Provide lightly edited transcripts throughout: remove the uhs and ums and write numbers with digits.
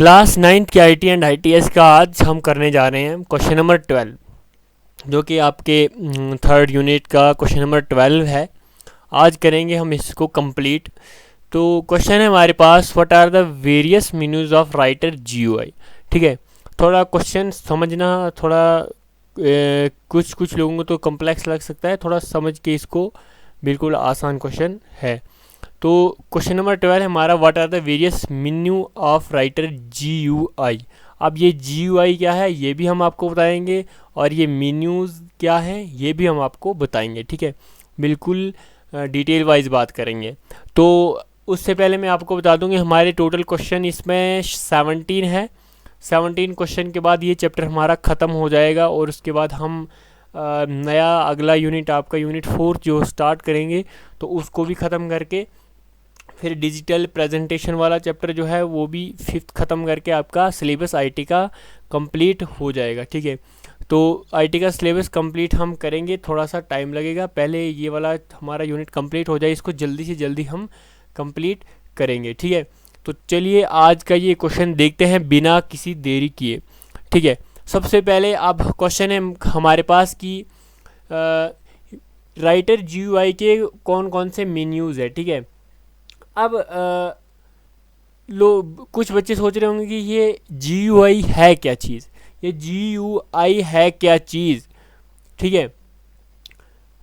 Class 9th की IT and ITS का आज हम करने जा रहे हैं क्वेश्चन नंबर 12, जो कि आपके थर्ड यूनिट का क्वेश्चन नंबर 12 है। आज करेंगे हम इसको कंप्लीट। तो क्वेश्चन है हमारे पास, what are the various menus of writer GUI. ठीक है, थोड़ा क्वेश्चन समझना थोड़ा कुछ कुछ लोगों को तो कम्प्लेक्स लग सकता है, थोड़ा समझ के इसको, बिल्कुल आसान क्वेश्चन है। तो क्वेश्चन नंबर 12 है हमारा, what are the various menu of writer GUI. अब ये जीयूआई क्या है ये भी हम आपको बताएंगे, और ये मेन्यूज़ क्या है ये भी हम आपको बताएंगे। ठीक है, बिल्कुल डिटेल वाइज बात करेंगे। तो उससे पहले मैं आपको बता दूंगी हमारे टोटल क्वेश्चन इसमें 17 है। 17 क्वेश्चन के बाद ये चैप्टर हमारा ख़त्म हो जाएगा, और उसके बाद हम नया अगला यूनिट आपका यूनिट 4 जो स्टार्ट करेंगे, तो उसको भी ख़त्म करके फिर डिजिटल प्रेजेंटेशन वाला चैप्टर जो है वो भी 5th ख़त्म करके आपका सिलेबस आईटी का कंप्लीट हो जाएगा। ठीक है, तो आईटी का सिलेबस कंप्लीट हम करेंगे, थोड़ा सा टाइम लगेगा, पहले ये वाला हमारा यूनिट कंप्लीट हो जाए, इसको जल्दी से जल्दी हम कंप्लीट करेंगे। ठीक है, तो चलिए आज का ये क्वेश्चन देखते हैं बिना किसी देरी किए। ठीक है, सबसे पहले अब क्वेश्चन है हमारे पास कि राइटर जीयूआई के कौन कौन से मेन्यूज़ है। ठीक है, अब कुछ बच्चे सोच रहे होंगे कि ये जीयूआई है क्या चीज़, ये जीयूआई है क्या चीज़। ठीक है,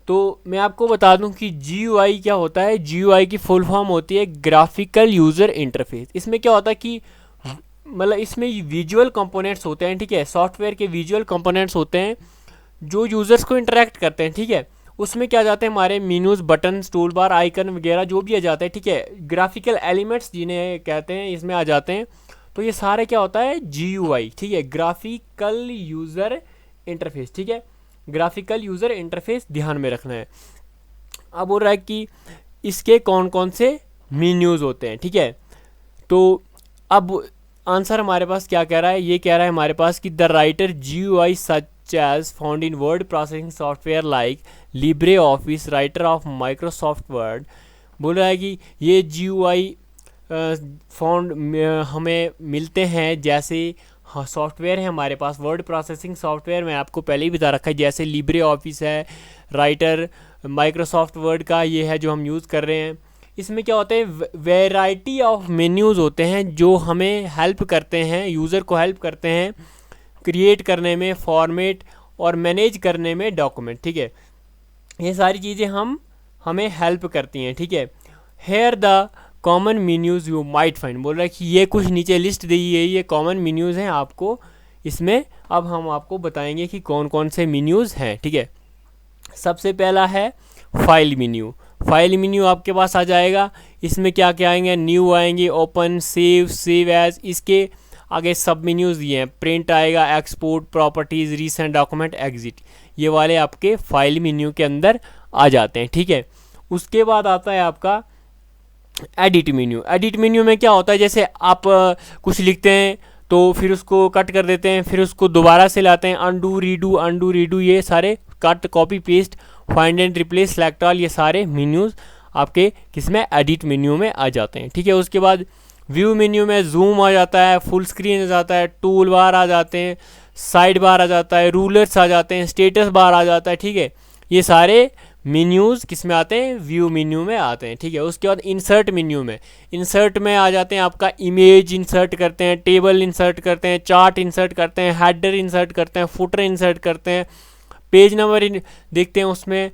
तो मैं आपको बता दूं कि जीयूआई क्या होता है। जीयूआई की फुल फॉर्म होती है ग्राफिकल यूज़र इंटरफेस। इसमें क्या होता है कि मतलब इसमें विजुअल कंपोनेंट्स होते हैं। ठीक है, सॉफ्टवेयर के विजुअल कंपोनेंट्स होते हैं जो यूज़र्स को इंटरेक्ट करते हैं। ठीक है, उसमें क्या जाते हैं हमारे Meenu's, button, tool bar, icon वगैरह जो भी आ जाते हैं। ठीक है, ग्राफिकल एलिमेंट्स जिन्हें कहते हैं इसमें आ जाते हैं। तो ये सारे क्या होता है जीयूआई। ठीक है, ग्राफिकल यूज़र इंटरफेस। ठीक है, ग्राफिकल यूज़र इंटरफेस ध्यान में रखना है। अब बोल रहा है कि इसके कौन कौन से मीन्यूज़ होते हैं। ठीक है, तो अब आंसर हमारे पास क्या कह रहा है, ये कह रहा है हमारे पास कि the writer GUI such as found in word processing software like LibreOffice, writer of Microsoft word. बोल रहा है कि ये GUI फाउंड हमें मिलते हैं जैसे सॉफ्टवेयर है हमारे पास, वर्ड प्रोसेसिंग सॉफ्टवेयर मैं आपको पहले ही बता रखा है, जैसे LibreOffice है, राइटर माइक्रोसॉफ्ट वर्ड का ये है जो हम यूज़ कर रहे हैं। इसमें क्या होता है वैरायटी ऑफ मेन्यूज़ होते हैं जो हमें हेल्प करते हैं, यूज़र को हेल्प करते हैं क्रिएट करने में, फॉर्मेट और मैनेज करने में डॉक्यूमेंट। ठीक है, ये सारी चीज़ें हमें हेल्प करती हैं। ठीक है, here the common menus you might find. बोल रहा है कि ये कुछ नीचे लिस्ट दी है, ये कॉमन मेन्यूज़ हैं आपको इसमें। अब हम आपको बताएंगे कि कौन कौन से मेन्यूज़ हैं। ठीक है, सबसे पहला है फाइल मेन्यू। फाइल मेन्यू आपके पास आ जाएगा, इसमें क्या क्या आएंगे, न्यू आएंगे, ओपन, सेव, सेव एज, इसके आगे सब मेन्यूज़ दिए हैं, प्रिंट आएगा, export, properties, recent document, exit, ये वाले आपके फाइल मेन्यू के अंदर आ जाते हैं। ठीक है, उसके बाद आता है आपका एडिट मेन्यू। एडिट मेन्यू में क्या होता है, जैसे आप कुछ लिखते हैं तो फिर उसको कट कर देते हैं, फिर उसको दोबारा से लाते हैं, अनडू रीडू, ये सारे cut, copy, paste, find and replace, select all, ये सारे मेन्यूज़ आपके किसमें एडिट मेन्यू में आ जाते हैं। ठीक है, उसके बाद व्यू मेन्यू में जूम आ जाता है, फुल स्क्रीन आ जाता है, टूल बार आ जाते हैं, साइड बार आ जाता है, रूलर्स आ जाते हैं, स्टेटस बार आ जाता है। ठीक है, ये सारे मेन्यूज़ किस में आते हैं, व्यू मेन्यू में आते हैं। ठीक है, उसके बाद इंसर्ट मेन्यू में, इंसर्ट में आ जाते हैं आपका इमेज इंसर्ट करते हैं, टेबल इंसर्ट करते हैं, चार्ट इंसर्ट करते हैं, हेडर इंसर्ट करते हैं, फुटर इंसर्ट करते हैं, पेज नंबर देखते हैं उसमें,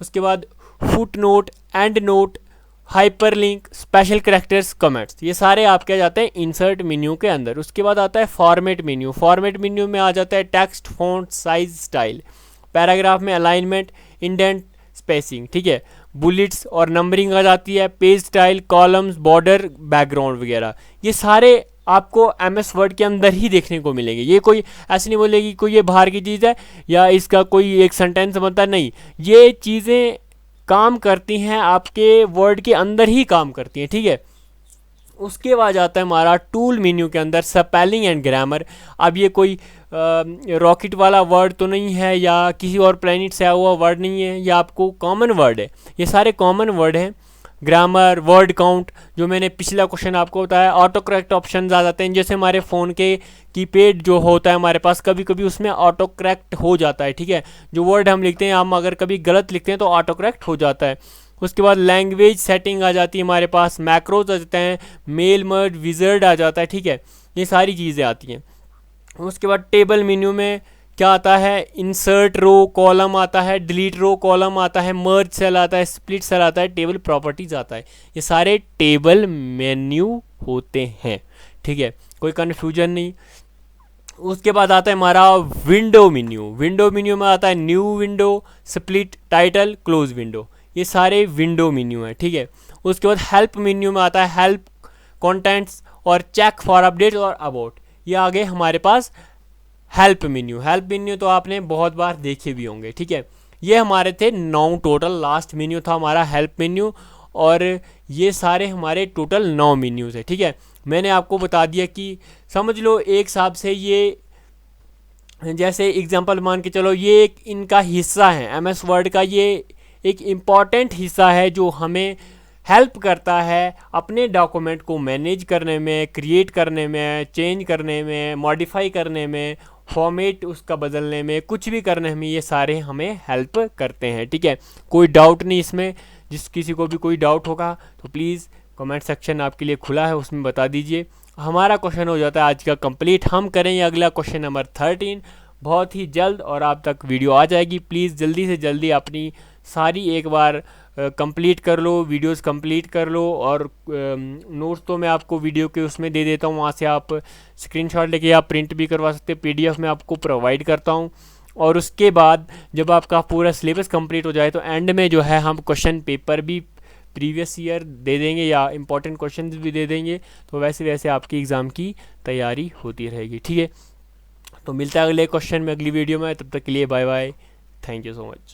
उसके बाद foot note, and note, hyperlink, special characters, comments, ये सारे आपके आ जाते हैं इंसर्ट मेन्यू के अंदर। उसके बाद आता है फॉर्मेट मेन्यू। फॉर्मेट मेन्यू में आ जाता है text, font, size, style, paragraph में अलाइनमेंट, इंडेंट, स्पेसिंग। ठीक है, बुलेट्स और नंबरिंग आ जाती है, page style, columns, border, background वगैरह, ये सारे आपको MS वर्ड के अंदर ही देखने को मिलेंगे। ये कोई ऐसे नहीं बोलेगी कोई ये बाहर की चीज़ है या इसका कोई एक सेंटेंस बनता, नहीं, ये चीज़ें काम करती हैं आपके वर्ड के अंदर ही काम करती हैं। ठीक है, उसके बाद आता है हमारा टूल मेन्यू के अंदर स्पेलिंग एंड ग्रामर। अब ये कोई रॉकेट वाला वर्ड तो नहीं है या किसी और प्लैनेट से आया हुआ वर्ड नहीं है, ये आपको कॉमन वर्ड है, ये सारे कॉमन वर्ड हैं ग्रामर, वर्ड काउंट, जो मैंने पिछला क्वेश्चन आपको बताया, ऑटो करेक्ट ऑप्शन आ जाते हैं। जैसे हमारे फ़ोन के कीपैड जो होता है हमारे पास, कभी कभी उसमें ऑटो करेक्ट हो जाता है, ठीक है। जो वर्ड हम लिखते हैं, हम अगर कभी गलत लिखते हैं तो ऑटो करेक्ट हो जाता है। उसके बाद लैंग्वेज सेटिंग आ जाती है हमारे पास, मैक्रोज आ जाते हैं, मेल मर्ज विजर्ड आ जाता है, ठीक है। ये सारी चीज़ें आती हैं। उसके बाद टेबल मेन्यू में क्या आता है, इंसर्ट रो कॉलम आता है, डिलीट रो कॉलम आता है, मर्ज सेल आता है, स्प्लिट सेल आता है, टेबल प्रॉपर्टीज आता है। ये सारे टेबल मेन्यू होते हैं, ठीक है, कोई कन्फ्यूजन नहीं। उसके बाद आता है हमारा विंडो मेन्यू। विंडो मेन्यू में आता है new window, split, title, close window, ये सारे विंडो मेन्यू हैं, ठीक है। उसके बाद हेल्प मेन्यू में आता है हेल्प, कंटेंट्स और चेक फॉर अपडेट्स और अबाउट। ये आ गए हमारे पास हेल्प मेन्यू। हेल्प मेन्यू तो आपने बहुत बार देखे भी होंगे, ठीक है। ये हमारे थे 9 टोटल, लास्ट मेन्यू था हमारा हेल्प मेन्यू, और ये सारे हमारे टोटल 9 मेन्यूज़ है, ठीक है। मैंने आपको बता दिया कि समझ लो एक हिसाब से ये, जैसे एग्जांपल मान के चलो, ये एक इनका हिस्सा है, MS वर्ड का ये एक इम्पॉर्टेंट हिस्सा है जो हमें हेल्प करता है अपने डॉक्यूमेंट को मैनेज करने में, क्रिएट करने में, चेंज करने में, मॉडिफाई करने में, फॉर्मेट उसका बदलने में, कुछ भी करने में ये सारे हमें हेल्प करते हैं, ठीक है। कोई डाउट नहीं इसमें, जिस किसी को भी कोई डाउट होगा तो प्लीज़ कमेंट सेक्शन आपके लिए खुला है, उसमें बता दीजिए। हमारा क्वेश्चन हो जाता है आज का कंप्लीट। हम करेंगे अगला क्वेश्चन नंबर 13 बहुत ही जल्द, और आप तक वीडियो आ जाएगी। प्लीज़ जल्दी से जल्दी अपनी सारी एक बार कंप्लीट कर लो, वीडियोस कंप्लीट कर लो, और नोट्स तो मैं आपको वीडियो के उसमें दे देता हूँ, वहाँ से आप स्क्रीनशॉट लेके आप प्रिंट भी करवा सकते हैं, PDF में आपको प्रोवाइड करता हूँ। और उसके बाद जब आपका पूरा सिलेबस कंप्लीट हो जाए तो एंड में जो है हम क्वेश्चन पेपर भी प्रीवियस ईयर दे देंगे या इंपॉर्टेंट क्वेश्चन भी दे देंगे, तो वैसे वैसे आपकी एग्ज़ाम की तैयारी होती रहेगी, ठीक है। तो मिलता है अगले क्वेश्चन में, अगली वीडियो में। तब तक के लिए bye bye, thank you so much.